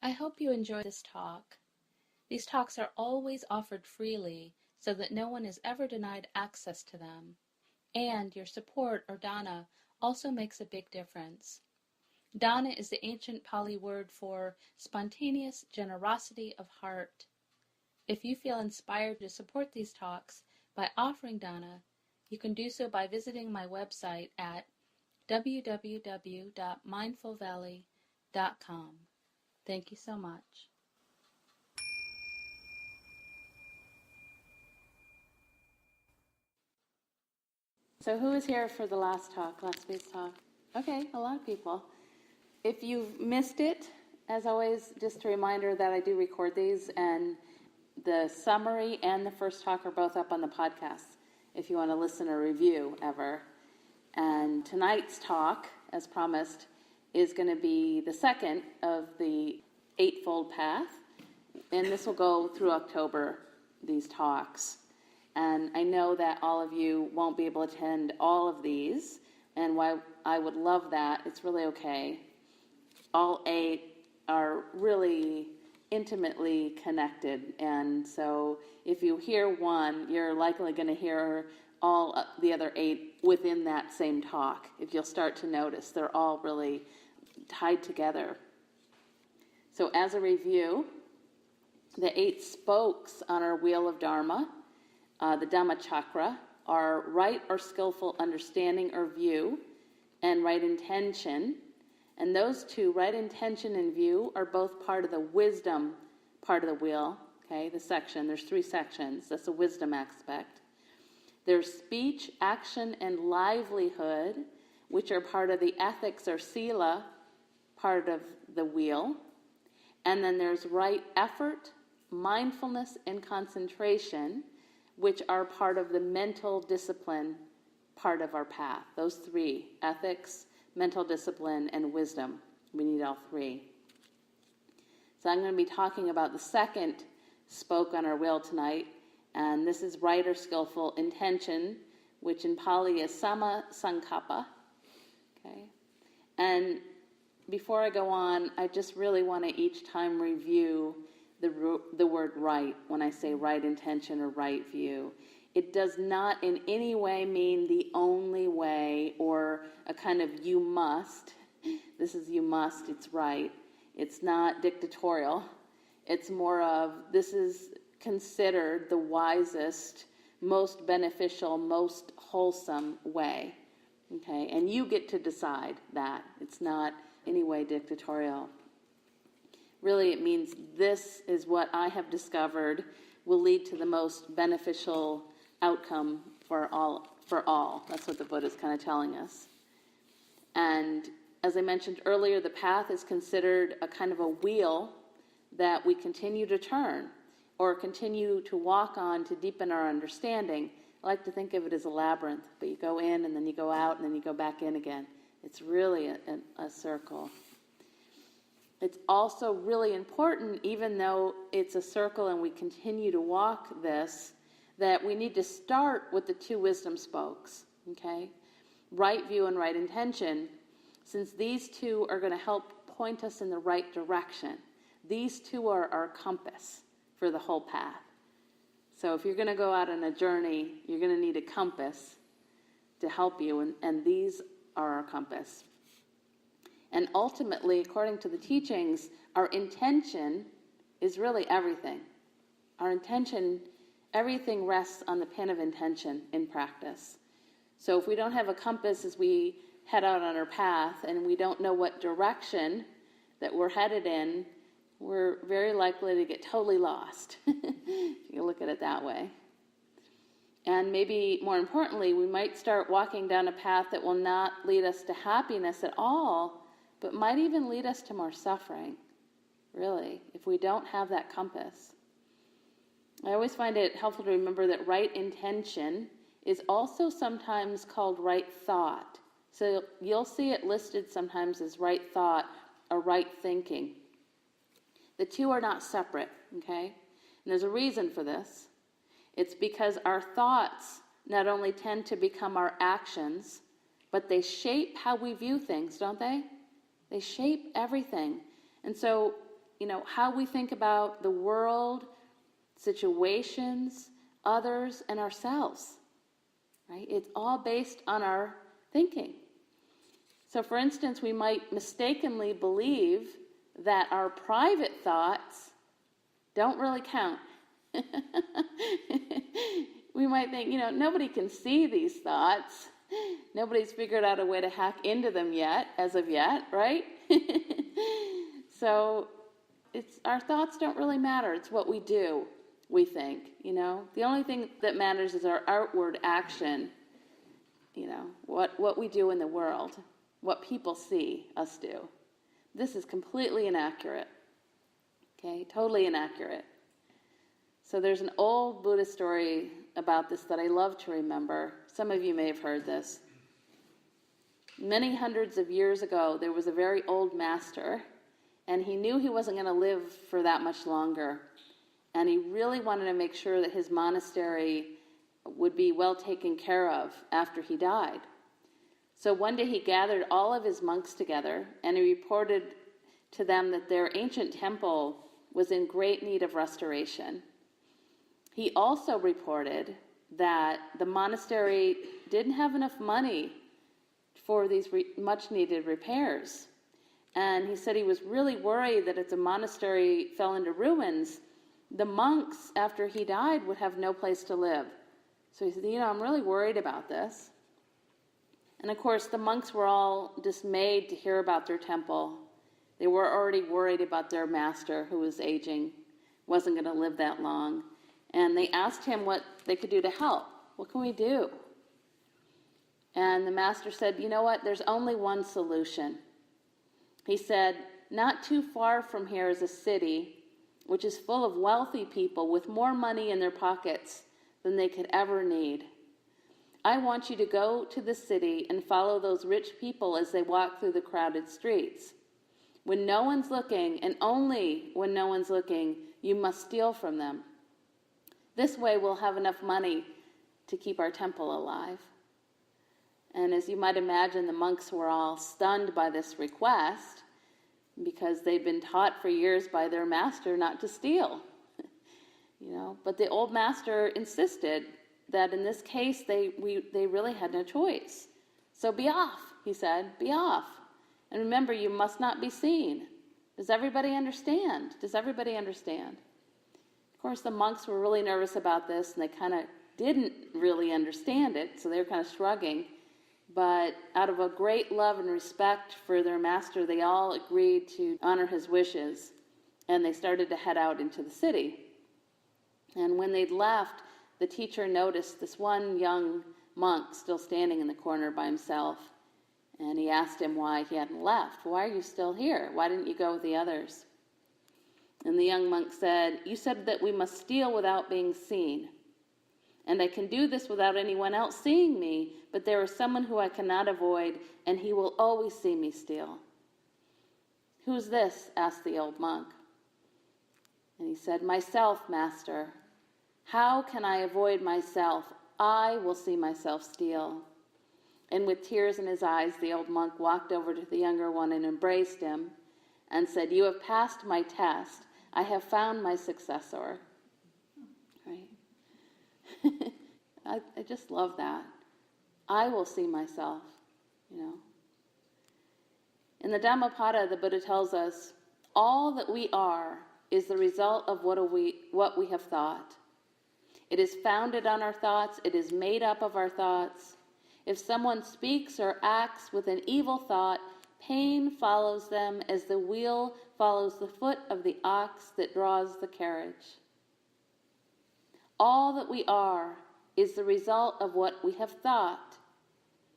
I hope you enjoyed this talk. These talks are always offered freely so that no one is ever denied access to them. And your support, or dana, also makes a big difference. Dana is the ancient Pali word for spontaneous generosity of heart. If you feel inspired to support these talks by offering dana, you can do so by visiting my website at www.mindfulvalley.com. Thank you so much. So who was here for the last week's talk? Okay, a lot of people. If you've missed it, as always, just a reminder that I do record these, and the summary and the first talk are both up on the podcast if you want to listen or review ever. And tonight's talk, as promised, is going to be the second of the Eightfold Path, and this will go through October, these talks. And I know that all of you won't be able to attend all of these, and why I would love that, it's really okay. All 8 are really intimately connected, and so if you hear one, you're likely going to hear all the other 8 within that same talk. If you'll start to notice, they're all really tied together. So as a review, the 8 spokes on our wheel of Dharma, the Dhamma chakra, are right or skillful understanding or view, and right intention. And those 2, right intention and view, are both part of the wisdom part of the wheel. Okay, the section, there's 3 sections. That's the wisdom aspect. There's speech, action, and livelihood, which are part of the ethics or sila part of the wheel. And then there's right effort, mindfulness, and concentration, which are part of the mental discipline part of our path. Those 3, ethics, mental discipline, and wisdom. We need all 3. So I'm going to be talking about the second spoke on our wheel tonight, and this is right or skillful intention, which in Pali is sama sankappa. Okay? And before I go on, I just really want to each time review the word right when I say right intention or right view. It does not in any way mean the only way or a kind of you must. This is you must, it's right. It's not dictatorial. It's more of this is considered the wisest, most beneficial, most wholesome way. Okay, and you get to decide that. It's not any way dictatorial. Really, it means this is what I have discovered will lead to the most beneficial outcome for all. That's what the Buddha is kind of telling us. And as I mentioned earlier, the path is considered a kind of a wheel that we continue to turn or continue to walk on to deepen our understanding. I like to think of it as a labyrinth, but you go in and then you go out and then you go back in again. It's really a circle. It's also really important, even though it's a circle and we continue to walk this, that we need to start with the 2 wisdom spokes, okay? Right view and right intention, since these 2 are going to help point us in the right direction. These 2 are our compass for the whole path. So if you're going to go out on a journey, you're going to need a compass to help you, and these are our compass. And ultimately, according to the teachings, our intention is really everything. Our intention, everything rests on the pin of intention in practice. So if we don't have a compass as we head out on our path and we don't know what direction that we're headed in, we're very likely to get totally lost, if you look at it that way. And maybe more importantly, we might start walking down a path that will not lead us to happiness at all, but might even lead us to more suffering, really, if we don't have that compass. I always find it helpful to remember that right intention is also sometimes called right thought. So you'll see it listed sometimes as right thought or right thinking. The 2 are not separate, okay? And there's a reason for this. It's because our thoughts not only tend to become our actions, but they shape how we view things, don't they? They shape everything. And so how we think about the world, situations, others, and ourselves, right? It's all based on our thinking. So for instance, we might mistakenly believe that our private thoughts don't really count. We might think, nobody can see these thoughts. Nobody's figured out a way to hack into them yet, as of yet, right? So our thoughts don't really matter. It's what we do, we think, The only thing that matters is our outward action, what we do in the world, what people see us do. This is completely inaccurate, okay? Totally inaccurate. So there's an old Buddhist story about this that I love to remember. Some of you may have heard this. Many hundreds of years ago, there was a very old master, and he knew he wasn't going to live for that much longer. And he really wanted to make sure that his monastery would be well taken care of after he died. So one day he gathered all of his monks together, and he reported to them that their ancient temple was in great need of restoration. He also reported that the monastery didn't have enough money for these much-needed repairs. And he said he was really worried that if the monastery fell into ruins, the monks, after he died, would have no place to live. So he said, I'm really worried about this. And of course, the monks were all dismayed to hear about their temple. They were already worried about their master, who was aging, wasn't going to live that long. And they asked him what they could do to help. What can we do? And the master said, you know what? There's only one solution. He said, not too far from here is a city which is full of wealthy people with more money in their pockets than they could ever need. I want you to go to the city and follow those rich people as they walk through the crowded streets. When no one's looking, and only when no one's looking, you must steal from them. This way we'll have enough money to keep our temple alive. And as you might imagine, the monks were all stunned by this request because they'd been taught for years by their master not to steal. But the old master insisted that in this case they really had no choice. So be off, he said, be off. And remember, you must not be seen. Does everybody understand? Does everybody understand? Of course, the monks were really nervous about this, and they kind of didn't really understand it, so they were kind of shrugging. But out of a great love and respect for their master, they all agreed to honor his wishes, and they started to head out into the city. And when they'd left, the teacher noticed this one young monk still standing in the corner by himself, and he asked him why he hadn't left. Why are you still here? Why didn't you go with the others? And the young monk said, you said that we must steal without being seen. And I can do this without anyone else seeing me, but there is someone who I cannot avoid, and he will always see me steal. Who's this? Asked the old monk. And he said, myself, master. How can I avoid myself? I will see myself steal. And with tears in his eyes, the old monk walked over to the younger one and embraced him and said, you have passed my test. I have found my successor. Right? I just love that. I will see myself, In the Dhammapada, the Buddha tells us, all that we are is the result of what we have thought. It is founded on our thoughts. It is made up of our thoughts. If someone speaks or acts with an evil thought, pain follows them as the wheel follows the foot of the ox that draws the carriage. All that we are is the result of what we have thought.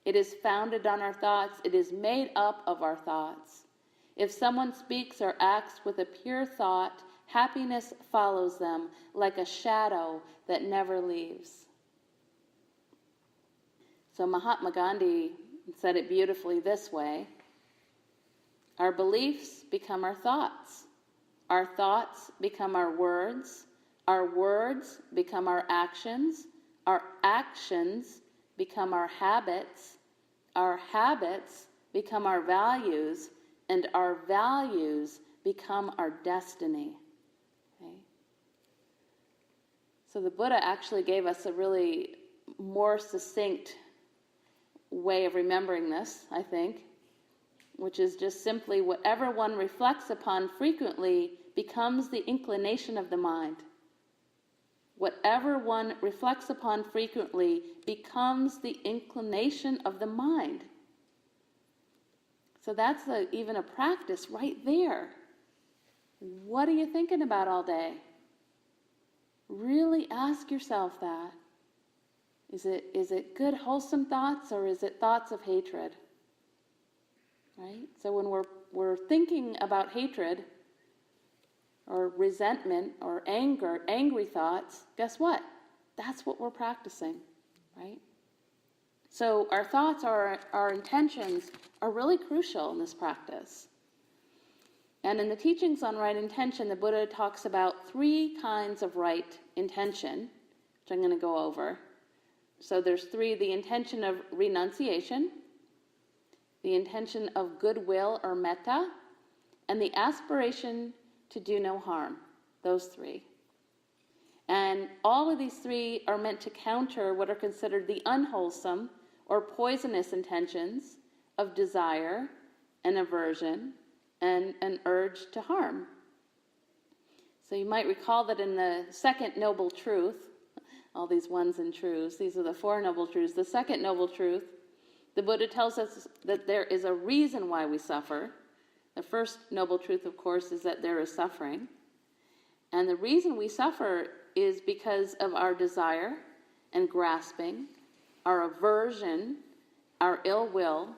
It is founded on our thoughts. It is made up of our thoughts. If someone speaks or acts with a pure thought, happiness follows them like a shadow that never leaves. So Mahatma Gandhi said it beautifully this way. Our beliefs become our thoughts. Our thoughts become our words become our actions become our habits become our values, and our values become our destiny. Okay? So the Buddha actually gave us a really more succinct way of remembering this, I think, which is just simply whatever one reflects upon frequently becomes the inclination of the mind. Whatever one reflects upon frequently becomes the inclination of the mind. So that's even a practice right there. What are you thinking about all day? Really ask yourself that. Is it good, wholesome thoughts, or is it thoughts of hatred? Right? So when we're thinking about hatred, or resentment, or anger, angry thoughts, guess what? That's what we're practicing, right? So our thoughts, our intentions are really crucial in this practice. And in the teachings on right intention, the Buddha talks about 3 kinds of right intention, which I'm going to go over. So there's 3, the intention of renunciation, the intention of goodwill or metta, and the aspiration to do no harm, those 3. And all of these 3 are meant to counter what are considered the unwholesome or poisonous intentions of desire and aversion and an urge to harm. So you might recall that in the second noble truth, all these ones and truths, these are the 4 noble truths. The second noble truth, the Buddha tells us that there is a reason why we suffer. The first noble truth, of course, is that there is suffering. And the reason we suffer is because of our desire and grasping, our aversion, our ill will,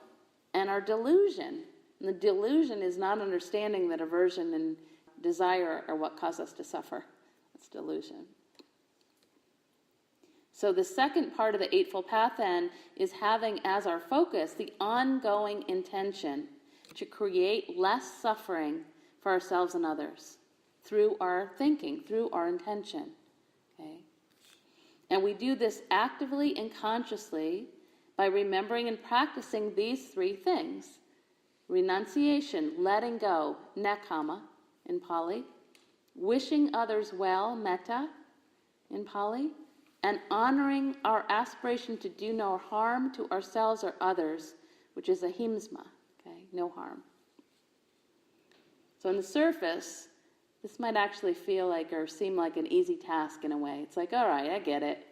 and our delusion. And the delusion is not understanding that aversion and desire are what cause us to suffer. That's delusion. So the second part of the Eightfold Path then is having as our focus the ongoing intention to create less suffering for ourselves and others through our thinking, through our intention. Okay? And we do this actively and consciously by remembering and practicing these 3 things. Renunciation, letting go, nekkhamma in Pali. Wishing others well, metta in Pali. And honoring our aspiration to do no harm to ourselves or others, which is ahimsa, okay, no harm. So on the surface, this might actually feel like or seem like an easy task in a way. It's like, all right, I get it.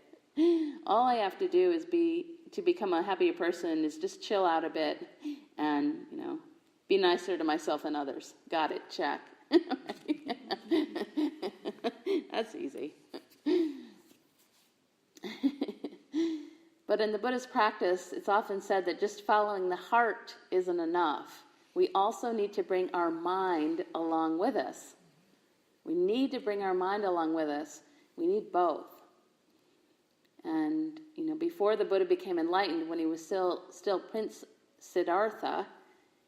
All I have to do is to become a happier person is just chill out a bit and, be nicer to myself and others. Got it, check. That's easy. But in the Buddhist practice, it's often said that just following the heart isn't enough. We also need to bring our mind along with us. We need to bring our mind along with us. We need both. And, before the Buddha became enlightened, when he was still Prince Siddhartha,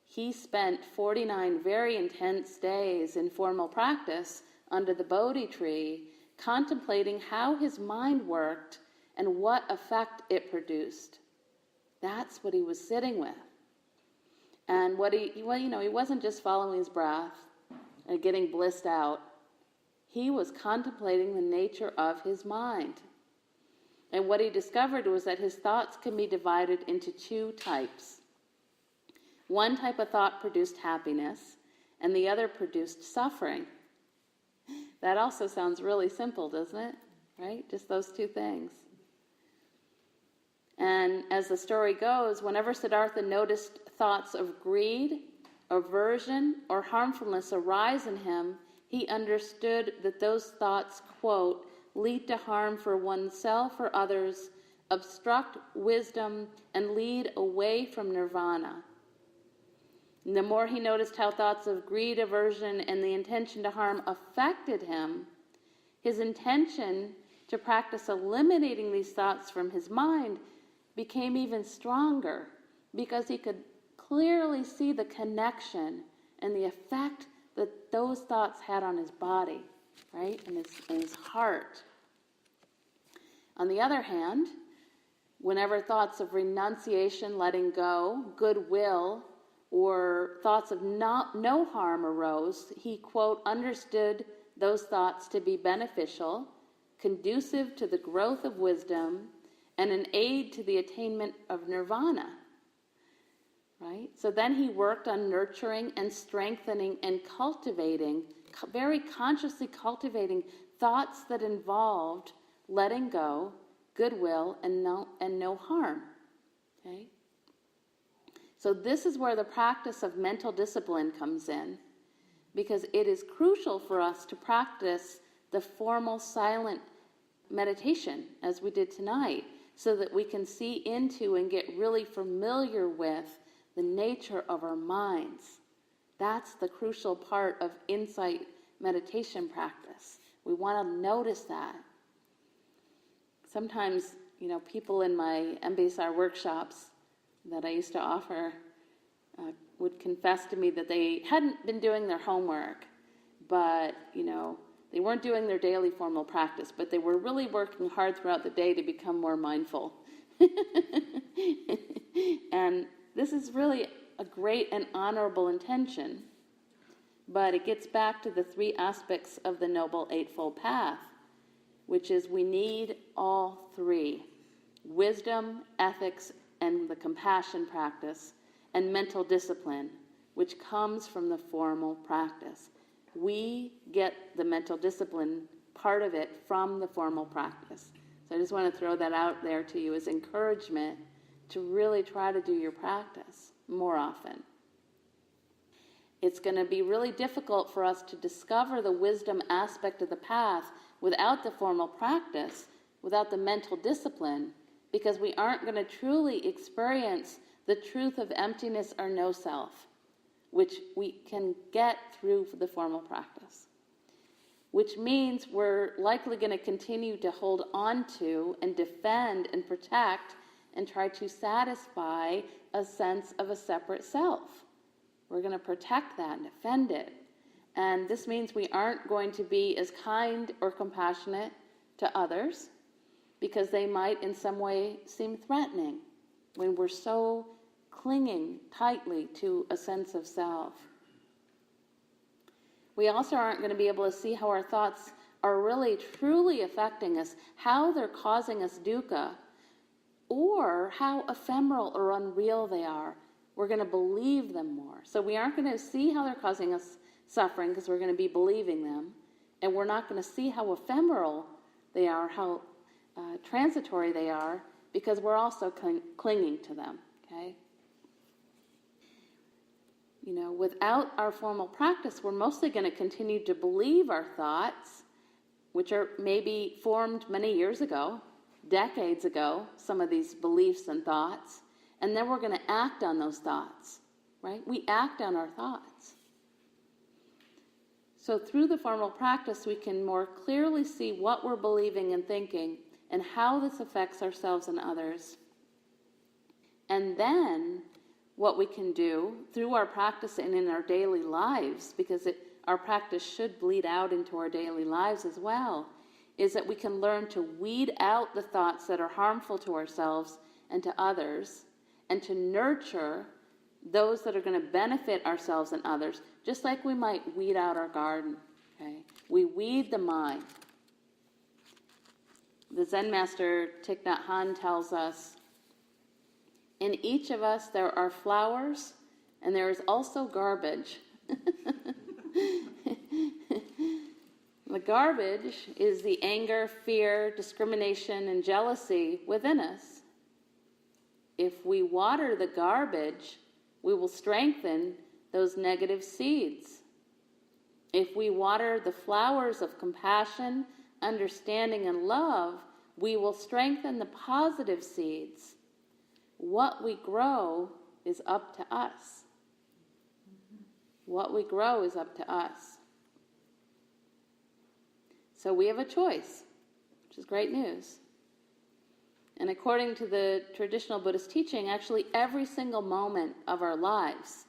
he spent 49 very intense days in formal practice under the Bodhi tree, contemplating how his mind worked and what effect it produced. That's what he was sitting with. And he wasn't just following his breath and getting blissed out. He was contemplating the nature of his mind. And what he discovered was that his thoughts can be divided into 2 types. One type of thought produced happiness, and the other produced suffering. That also sounds really simple, doesn't it? Right? Just those 2 things. And as the story goes, whenever Siddhartha noticed thoughts of greed, aversion, or harmfulness arise in him, he understood that those thoughts, quote, lead to harm for oneself or others, obstruct wisdom, and lead away from nirvana. And the more he noticed how thoughts of greed, aversion, and the intention to harm affected him, his intention to practice eliminating these thoughts from his mind became even stronger because he could clearly see the connection and the effect that those thoughts had on his body, right, and his heart. On the other hand, whenever thoughts of renunciation, letting go, goodwill, or thoughts of no harm arose, he, quote, understood those thoughts to be beneficial, conducive to the growth of wisdom, and an aid to the attainment of nirvana. Right? So then he worked on nurturing and strengthening and cultivating, very consciously cultivating thoughts that involved letting go, goodwill, and no harm. Okay? So this is where the practice of mental discipline comes in, because it is crucial for us to practice the formal silent meditation as we did tonight, so that we can see into and get really familiar with the nature of our minds. That's the crucial part of insight meditation practice. We want to notice that. Sometimes, people in my MBSR workshops that I used to offer would confess to me that they hadn't been doing their homework, but, they weren't doing their daily formal practice, but they were really working hard throughout the day to become more mindful. And this is really a great and honorable intention, but it gets back to the three aspects of the Noble Eightfold Path, which is we need all three: wisdom, ethics, and the compassion practice, and mental discipline, which comes from the formal practice. We get the mental discipline part of it from the formal practice. So I just want to throw that out there to you as encouragement to really try to do your practice more often. It's going to be really difficult for us to discover the wisdom aspect of the path without the formal practice, without the mental discipline, because we aren't going to truly experience the truth of emptiness or no self, which we can get through the formal practice. Which means we're likely going to continue to hold on to and defend and protect and try to satisfy a sense of a separate self. We're going to protect that and defend it. And this means we aren't going to be as kind or compassionate to others, because they might in some way seem threatening when we're so clinging tightly to a sense of self. We also aren't going to be able to see how our thoughts are really truly affecting us, how they're causing us dukkha, or how ephemeral or unreal they are. We're going to believe them more. So we aren't going to see how they're causing us suffering, because we're going to be believing them, and we're not going to see how ephemeral they are, how transitory they are, because we're also clinging to them. Okay? Without our formal practice, we're mostly going to continue to believe our thoughts, which are maybe formed many years ago, decades ago, some of these beliefs and thoughts, and then we're going to act on those thoughts, right? We act on our thoughts. So through the formal practice, we can more clearly see what we're believing and thinking and how this affects ourselves and others. And then what we can do through our practice and in our daily lives, because our practice should bleed out into our daily lives as well, is that we can learn to weed out the thoughts that are harmful to ourselves and to others, and to nurture those that are going to benefit ourselves and others, just like we might weed out our garden. Okay? We weed the mind. The Zen master Thich Nhat Hanh tells us, in each of us there are flowers, and there is also garbage. The garbage is the anger, fear, discrimination, and jealousy within us. If we water the garbage, we will strengthen those negative seeds. If we water the flowers of compassion, understanding, and love, we will strengthen the positive seeds. What we grow is up to us. What we grow is up to us. So we have a choice, which is great news. And according to the traditional Buddhist teaching, actually every single moment of our lives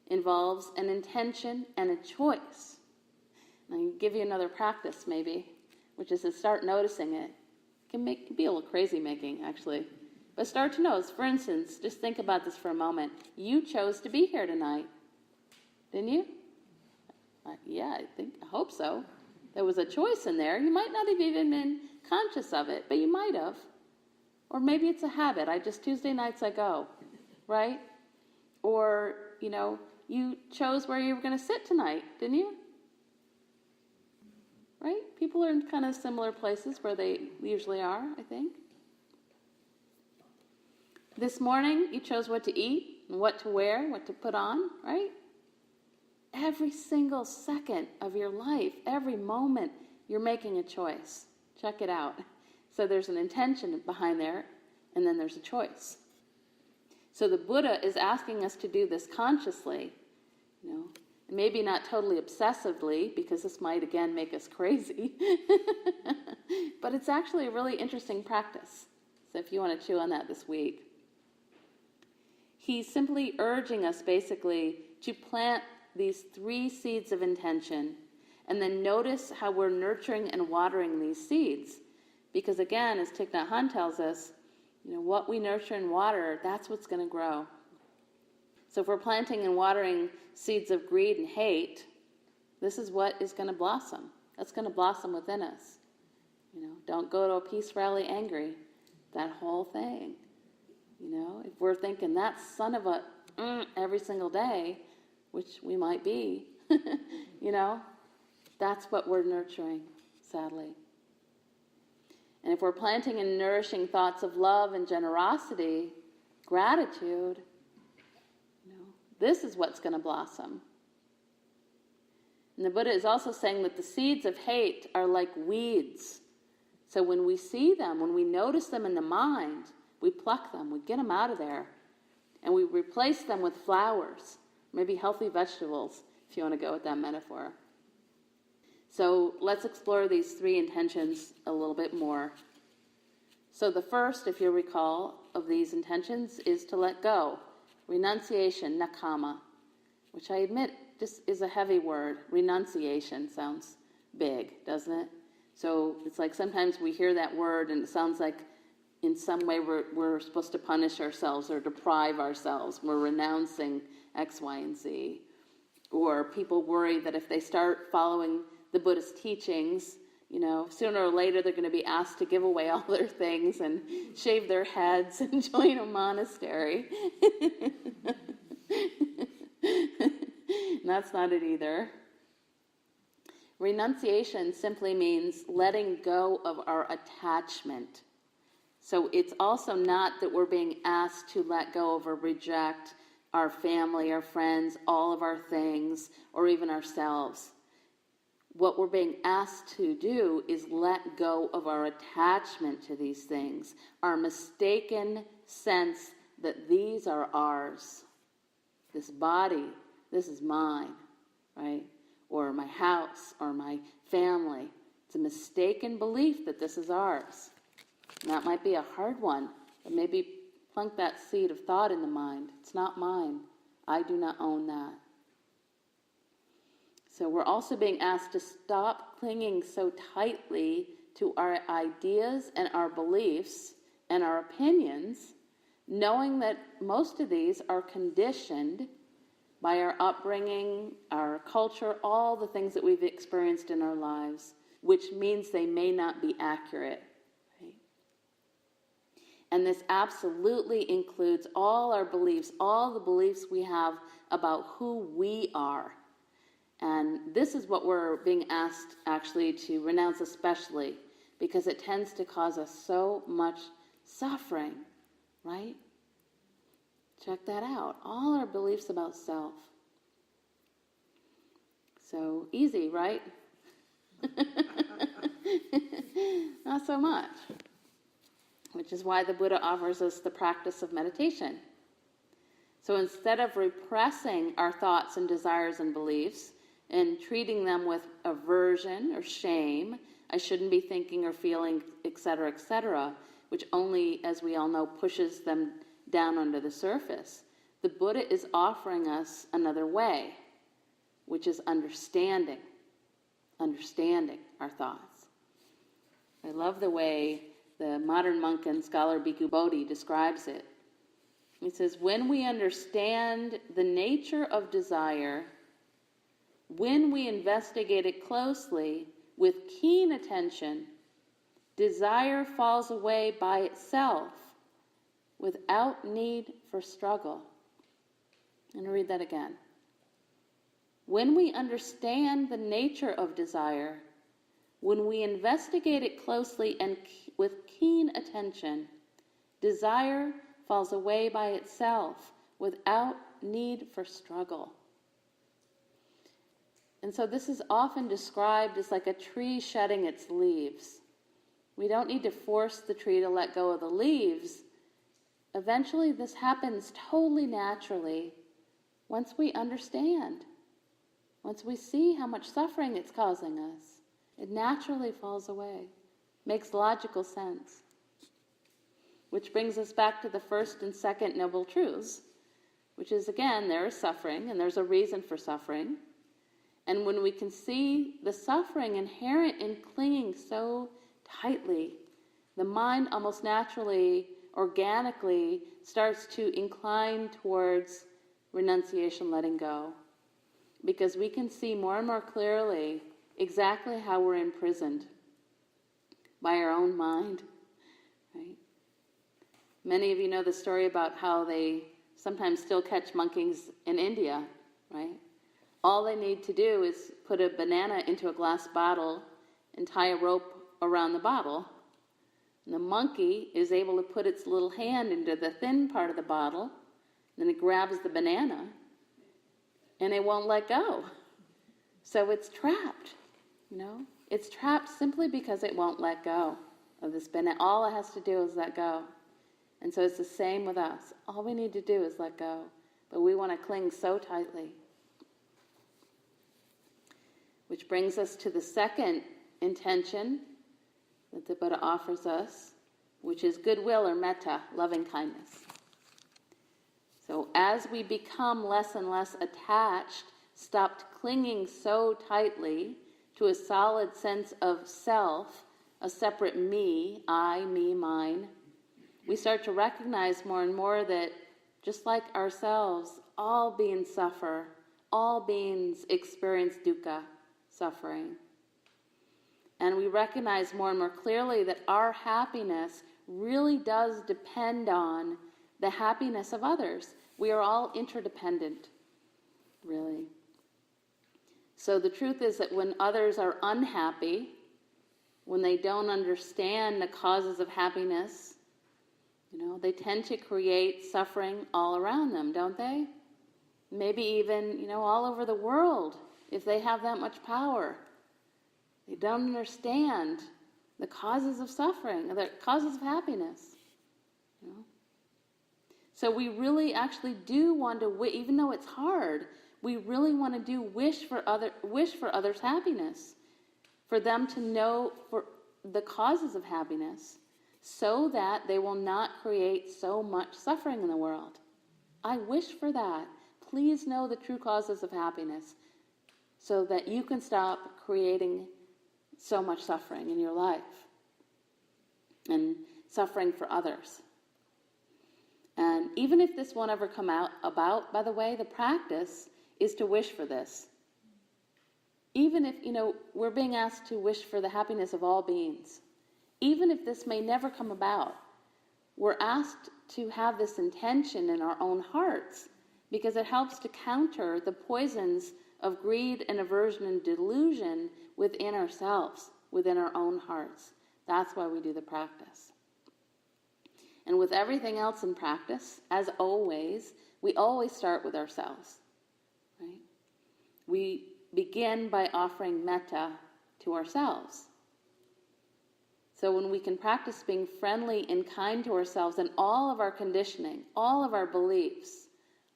involves an intention and a choice. And I can give you another practice maybe, which is to start noticing it. It can be a little crazy making, actually. But start to notice, for instance, just think about this for a moment. You chose to be here tonight, didn't you? Yeah, I hope so. There was a choice in there. You might not have even been conscious of it, but you might have. Or maybe it's a habit. Tuesday nights I go, right? Or, you chose where you were going to sit tonight, didn't you? Right? People are in kind of similar places where they usually are, I think. This morning, you chose what to eat, and what to wear, what to put on, right? Every single second of your life, every moment, you're making a choice. Check it out. So there's an intention behind there, and then there's a choice. So the Buddha is asking us to do this consciously, maybe not totally obsessively, because this might again make us crazy, but it's actually a really interesting practice. So if you want to chew on that this week. He's simply urging us basically to plant these 3 seeds of intention, and then notice how we're nurturing and watering these seeds. Because again, as Thich Nhat Hanh tells us, what we nurture and water, that's what's going to grow. So if we're planting and watering seeds of greed and hate, this is what is going to blossom. That's going to blossom within us. Don't go to a peace rally angry. That whole thing. If we're thinking that son of a every single day, which we might be, that's what we're nurturing, sadly. And if we're planting and nourishing thoughts of love and generosity, gratitude, this is what's going to blossom. And the Buddha is also saying that the seeds of hate are like weeds. So when we see them, when we notice them in the mind, we pluck them, we get them out of there, and we replace them with flowers, maybe healthy vegetables, if you want to go with that metaphor. So let's explore these 3 intentions a little bit more. So the first, if you recall, of these intentions is to let go. Renunciation, nakama, which I admit just is a heavy word. Renunciation sounds big, doesn't it? So it's like sometimes we hear that word and it sounds like in some way we're supposed to punish ourselves or deprive ourselves. We're renouncing X, Y, and Z. Or people worry that if they start following the Buddhist teachings, sooner or later they're going to be asked to give away all their things and shave their heads and join a monastery. And that's not it either. Renunciation simply means letting go of our attachment. So it's also not that we're being asked to let go of or reject our family, our friends, all of our things, or even ourselves. What we're being asked to do is let go of our attachment to these things, our mistaken sense that these are ours. This body, this is mine, right? Or my house, or my family. It's a mistaken belief that this is ours. And that might be a hard one, but maybe plunk that seed of thought in the mind. It's not mine. I do not own that. So we're also being asked to stop clinging so tightly to our ideas and our beliefs and our opinions, knowing that most of these are conditioned by our upbringing, our culture, all the things that we've experienced in our lives, which means they may not be accurate. Right? And this absolutely includes all our beliefs, all the beliefs we have about who we are. And this is what we're being asked actually to renounce especially, because it tends to cause us so much suffering, right? Check that out. All our beliefs about self. So easy, right? Not so much. Which is why the Buddha offers us the practice of meditation. So instead of repressing our thoughts and desires and beliefs and treating them with aversion or shame, I shouldn't be thinking or feeling, etc., which only, as we all know, pushes them down under the surface. The Buddha is offering us another way, which is understanding our thoughts. I love the way The modern monk and scholar Bhikkhu Bodhi describes it. He says, when we understand the nature of desire, when we investigate it closely with keen attention, desire falls away by itself without need for struggle. I'm going to read that again. When we understand the nature of desire, when we investigate it closely and with keen attention, desire falls away by itself without need for struggle. And so this is often described as like a tree shedding its leaves. We don't need to force the tree to let go of the leaves. Eventually this happens totally naturally once we understand. Once we see how much suffering it's causing us, it naturally falls away. Makes logical sense. Which brings us back to the first and second noble truths, which is, again, there is suffering, and there's a reason for suffering. And when we can see the suffering inherent in clinging so tightly, the mind almost naturally, organically, starts to incline towards renunciation, letting go. Because we can see more and more clearly exactly how we're imprisoned by our own mind, right? Many of you know the story about how they sometimes still catch monkeys in India, right? All they need to do is put a banana into a glass bottle and tie a rope around the bottle. And the monkey is able to put its little hand into the thin part of the bottle, then it grabs the banana, and it won't let go. So it's trapped, It's trapped simply because it won't let go of this banana. All it has to do is let go. And so it's the same with us. All we need to do is let go. But we want to cling so tightly. Which brings us to the second intention that the Buddha offers us, which is goodwill or metta, loving kindness. So as we become less and less attached, stopped clinging so tightly to a solid sense of self, a separate me, I, me, mine, we start to recognize more and more that just like ourselves, all beings suffer, all beings experience dukkha, suffering. And we recognize more and more clearly that our happiness really does depend on the happiness of others. We are all interdependent, really. So the truth is that when others are unhappy, when they don't understand the causes of happiness, they tend to create suffering all around them, don't they? Maybe even, all over the world, if they have that much power. They don't understand the causes of suffering, the causes of happiness. So we really actually do want to, even though it's hard, we really want to do wish for others' happiness, for them to know for the causes of happiness, so that they will not create so much suffering in the world. I wish for that. Please know the true causes of happiness, so that you can stop creating so much suffering in your life and suffering for others. And even if this won't ever come about, by the way, the practice is to wish for this. Even if, we're being asked to wish for the happiness of all beings. Even if this may never come about, we're asked to have this intention in our own hearts because it helps to counter the poisons of greed and aversion and delusion within ourselves, within our own hearts. That's why we do the practice. And with everything else in practice, as always, we always start with ourselves, right? We begin by offering metta to ourselves. So when we can practice being friendly and kind to ourselves and all of our conditioning, all of our beliefs,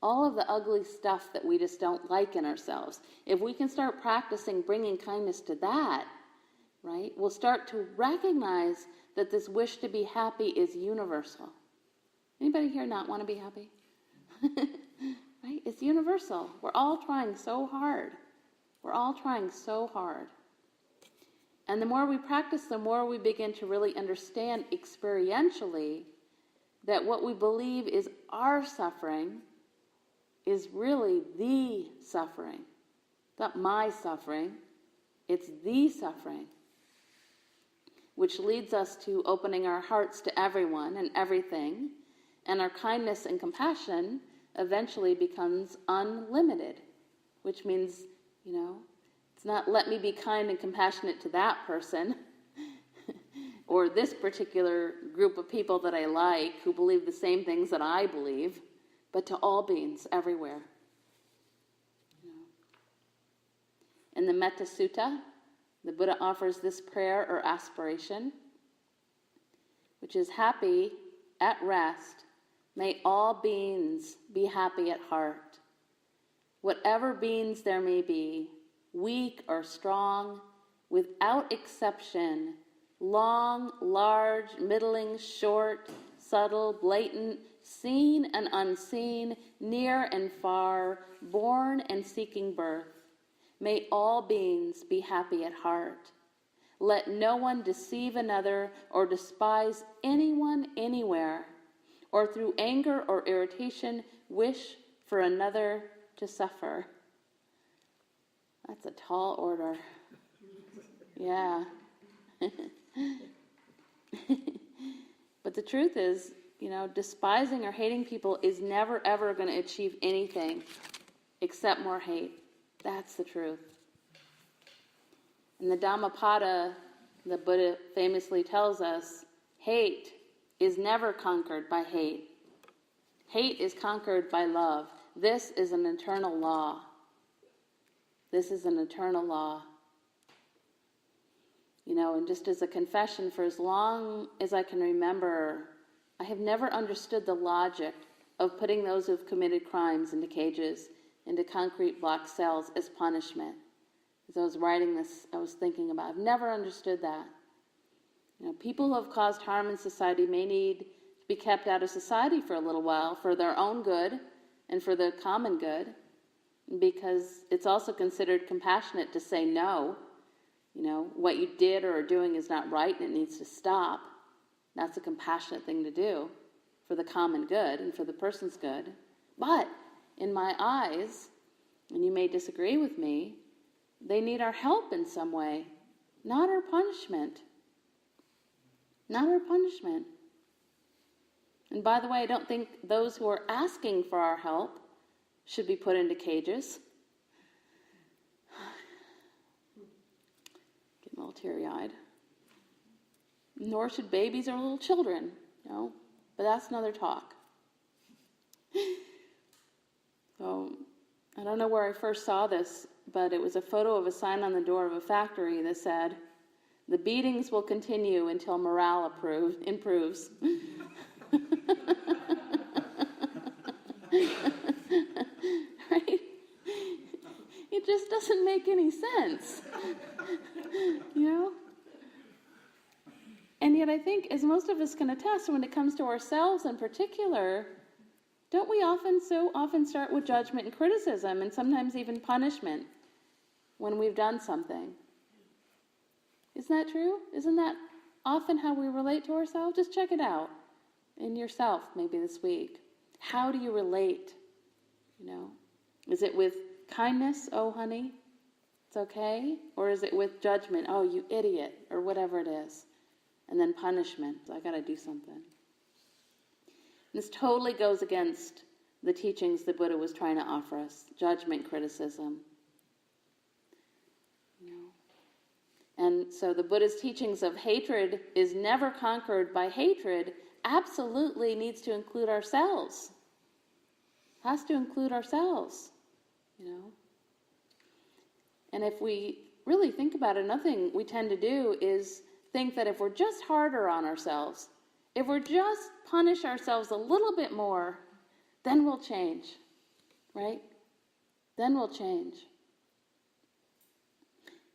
all of the ugly stuff that we just don't like in ourselves, if we can start practicing bringing kindness to that, right, we'll start to recognize that this wish to be happy is universal. Anybody here not want to be happy? Right? It's universal. We're all trying so hard. We're all trying so hard. And the more we practice, the more we begin to really understand experientially that what we believe is our suffering is really the suffering. It's not my suffering, it's the suffering. Which leads us to opening our hearts to everyone and everything, and our kindness and compassion eventually becomes unlimited, which means, it's not let me be kind and compassionate to that person or this particular group of people that I like who believe the same things that I believe, but to all beings everywhere. In the Metta Sutta, the Buddha offers this prayer or aspiration, which is happy at rest. May all beings be happy at heart. Whatever beings there may be, weak or strong, without exception, long, large, middling, short, subtle, blatant, seen and unseen, near and far, born and seeking birth. May all beings be happy at heart. Let no one deceive another or despise anyone anywhere, or through anger or irritation wish for another to suffer. That's a tall order. Yeah. But the truth is, despising or hating people is never ever going to achieve anything except more hate. That's the truth. In the Dhammapada, the Buddha famously tells us, hate is never conquered by hate. Hate is conquered by love. This is an eternal law. This is an eternal law. And just as a confession, for as long as I can remember, I have never understood the logic of putting those who've committed crimes into cages, into concrete block cells as punishment. As I was writing this, I was thinking about, I've never understood that. People who have caused harm in society may need to be kept out of society for a little while for their own good and for the common good, because it's also considered compassionate to say no. What you did or are doing is not right and it needs to stop. That's a compassionate thing to do for the common good and for the person's good. But in my eyes, and you may disagree with me, they need our help in some way, not our punishment. Not our punishment. And by the way, I don't think those who are asking for our help should be put into cages. Getting a little teary-eyed. Nor should babies or little children, but that's another talk. So, I don't know where I first saw this, but it was a photo of a sign on the door of a factory that said, "The beatings will continue until morale improves." Right? It just doesn't make any sense. And yet I think, as most of us can attest, when it comes to ourselves in particular, don't we so often start with judgment and criticism and sometimes even punishment when we've done something? Isn't that true? Isn't that often how we relate to ourselves? Just check it out in yourself maybe this week. How do you relate? Is it with kindness, oh honey, it's okay? Or is it with judgment, oh you idiot, or whatever it is? And then punishment, I got to do something. This totally goes against the teachings the Buddha was trying to offer us, judgment, criticism. And so the Buddha's teachings of hatred is never conquered by hatred absolutely needs to include ourselves. Has to include ourselves, And if we really think about it, another thing we tend to do is think that if we're just harder on ourselves, if we're just punish ourselves a little bit more, then we'll change, right? Then we'll change.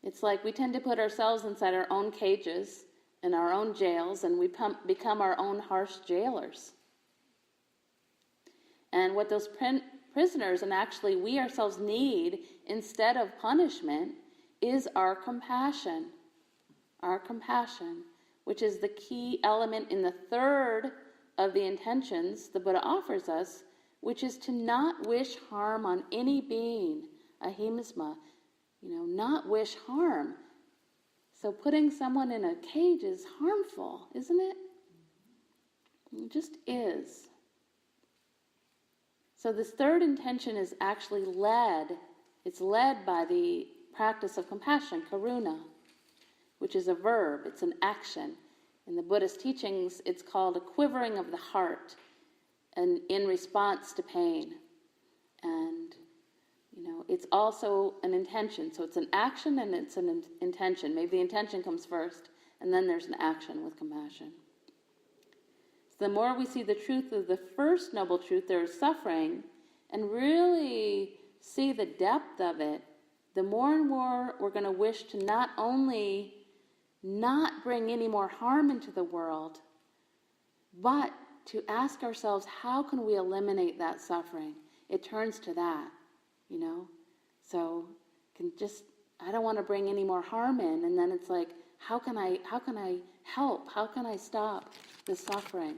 It's like we tend to put ourselves inside our own cages and our own jails, and we become our own harsh jailers. And what those prisoners, and actually we ourselves need, instead of punishment, is our compassion. our compassion, which is the key element in the third of the intentions the Buddha offers us, which is to not wish harm on any being, ahimsa, not wish harm. So putting someone in a cage is harmful, isn't it? It just is. So this third intention is actually it's led by the practice of compassion, karuna, which is a verb, it's an action. In the Buddhist teachings, it's called a quivering of the heart, and in response to pain. And, it's also an intention. So it's an action and it's an intention. Maybe the intention comes first, and then there's an action with compassion. So the more we see the truth of the first noble truth, there is suffering, and really see the depth of it, the more and more we're going to wish to not only not bring any more harm into the world, but to ask ourselves, how can we eliminate that suffering? It turns to that, So I don't want to bring any more harm in, and then it's like, how can I help? How can I stop the suffering?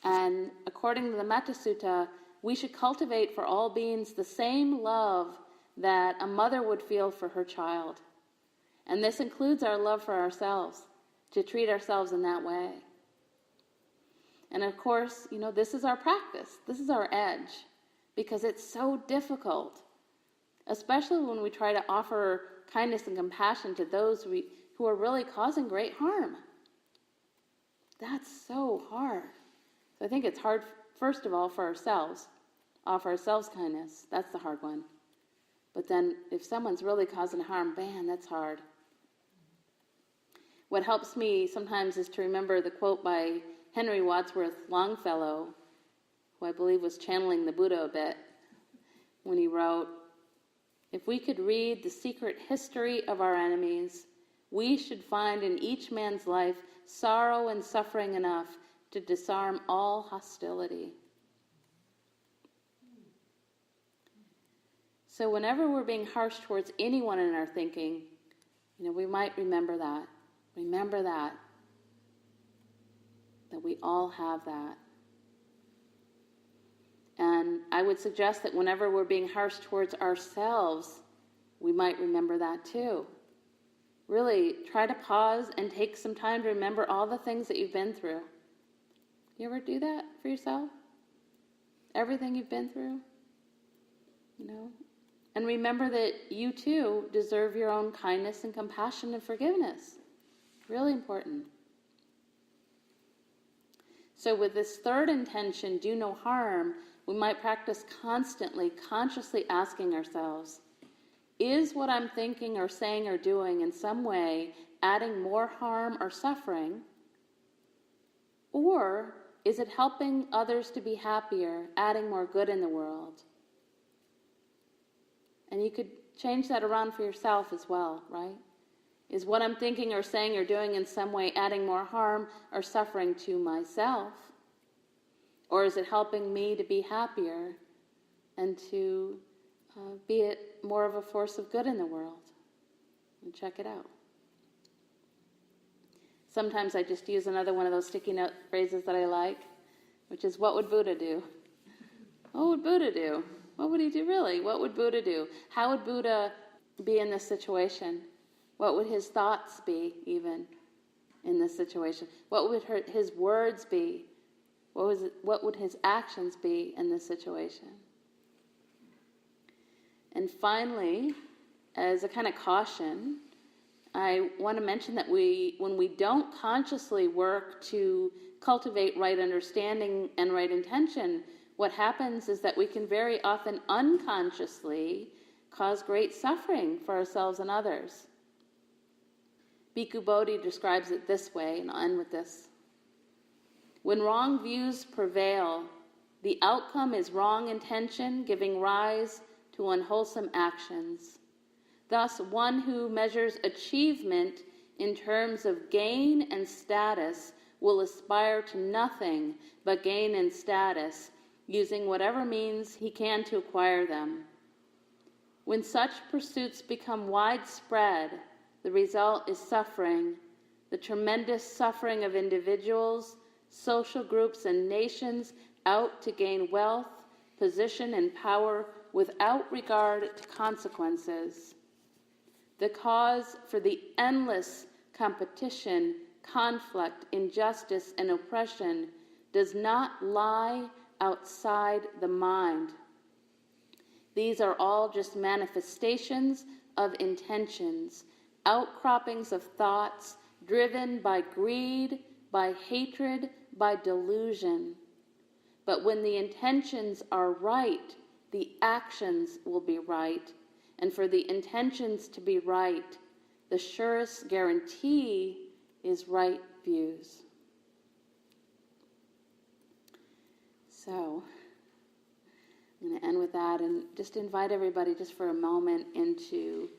And according to the Metta Sutta, we should cultivate for all beings the same love that a mother would feel for her child. And this includes our love for ourselves, to treat ourselves in that way. And of course, this is our practice. This is our edge, because it's so difficult, especially when we try to offer kindness and compassion to those who are really causing great harm. That's so hard. So I think it's hard, first of all, for ourselves. Offer ourselves kindness. That's the hard one. But then if someone's really causing harm, man, that's hard. What helps me sometimes is to remember the quote by Henry Wadsworth Longfellow, who I believe was channeling the Buddha a bit, when he wrote, "If we could read the secret history of our enemies, we should find in each man's life sorrow and suffering enough to disarm all hostility." So whenever we're being harsh towards anyone in our thinking, we might remember that. Remember that we all have that. And I would suggest that whenever we're being harsh towards ourselves, we might remember that too. Really try to pause and take some time to remember all the things that you've been through. You ever do that for yourself? Everything you've been through? And remember that you too deserve your own kindness and compassion and forgiveness. Really important. So with this third intention, do no harm, we might practice constantly, consciously asking ourselves, is what I'm thinking or saying or doing in some way adding more harm or suffering? Or is it helping others to be happier, adding more good in the world? And you could change that around for yourself as well, right? Is what I'm thinking or saying or doing in some way adding more harm or suffering to myself? Or is it helping me to be happier and to be more of a force of good in the world? And check it out. Sometimes I just use another one of those sticky note phrases that I like, which is, what would Buddha do? What would Buddha do? What would he do really? What would Buddha do? How would Buddha be in this situation? What would his thoughts be even in this situation? What would his words be? What would his actions be in this situation? And finally, as a kind of caution, I want to mention that when we don't consciously work to cultivate right understanding and right intention, what happens is that we can very often unconsciously cause great suffering for ourselves and others. Bhikkhu Bodhi describes it this way, and I'll end with this. When wrong views prevail, the outcome is wrong intention giving rise to unwholesome actions. Thus, one who measures achievement in terms of gain and status will aspire to nothing but gain and status, using whatever means he can to acquire them. When such pursuits become widespread, The result is suffering, the tremendous suffering of individuals, social groups, and nations out to gain wealth, position, and power without regard to consequences. The cause for the endless competition, conflict, injustice, and oppression does not lie outside the mind. These are all just manifestations of intentions, outcroppings of thoughts driven by greed, by hatred, by delusion. But when the intentions are right, the actions will be right. And for the intentions to be right, the surest guarantee is right views. So, I'm going to end with that and just invite everybody just for a moment into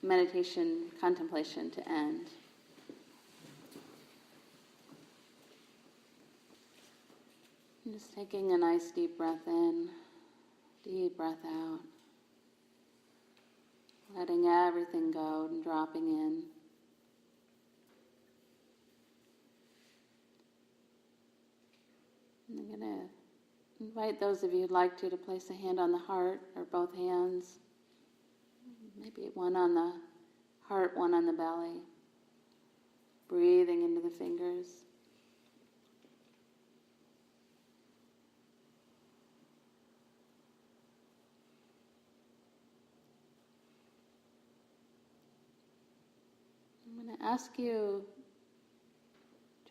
meditation, contemplation to end. And just taking a nice deep breath in, deep breath out. Letting everything go and dropping in. And I'm going to invite those of you who'd like to place a hand on the heart or both hands. Maybe one on the heart, one on the belly. Breathing into the fingers. I'm going to ask you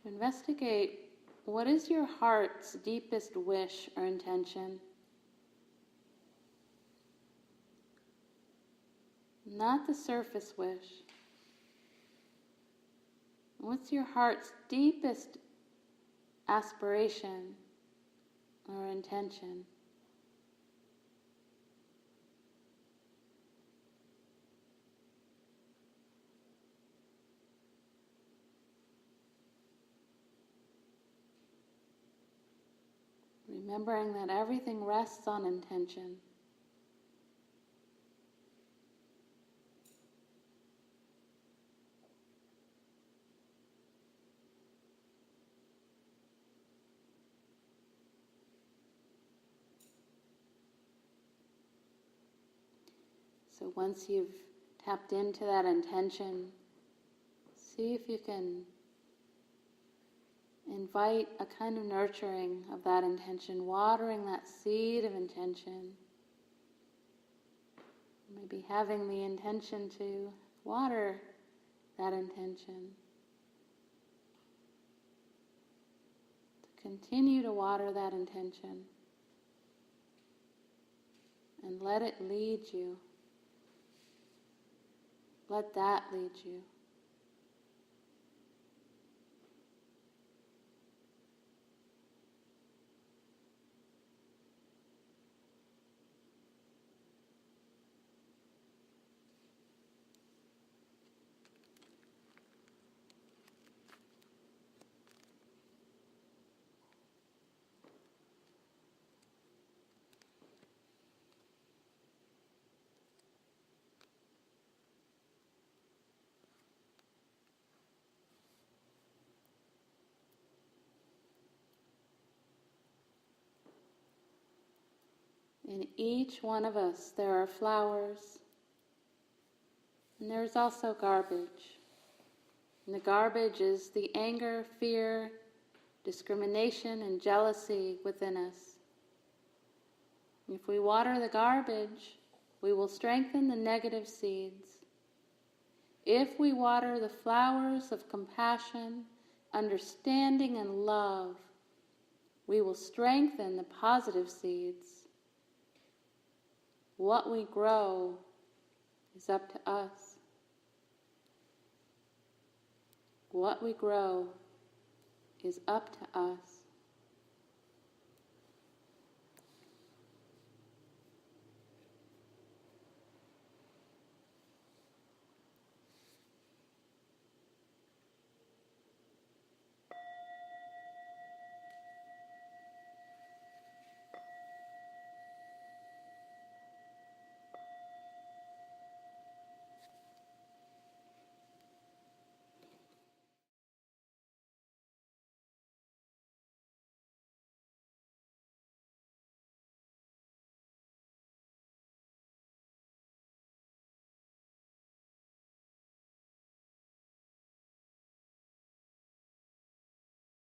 to investigate what is your heart's deepest wish or intention. Not the surface wish. What's your heart's deepest aspiration or intention? Remembering that everything rests on intention. So once you've tapped into that intention, see if you can invite a kind of nurturing of that intention, watering that seed of intention. Maybe having the intention to water that intention. To continue to water that intention. And let it lead you. Let that lead you. In each one of us, there are flowers, and there's also garbage. And the garbage is the anger, fear, discrimination, and jealousy within us. If we water the garbage, we will strengthen the negative seeds. If we water the flowers of compassion, understanding, and love, we will strengthen the positive seeds. What we grow is up to us. What we grow is up to us.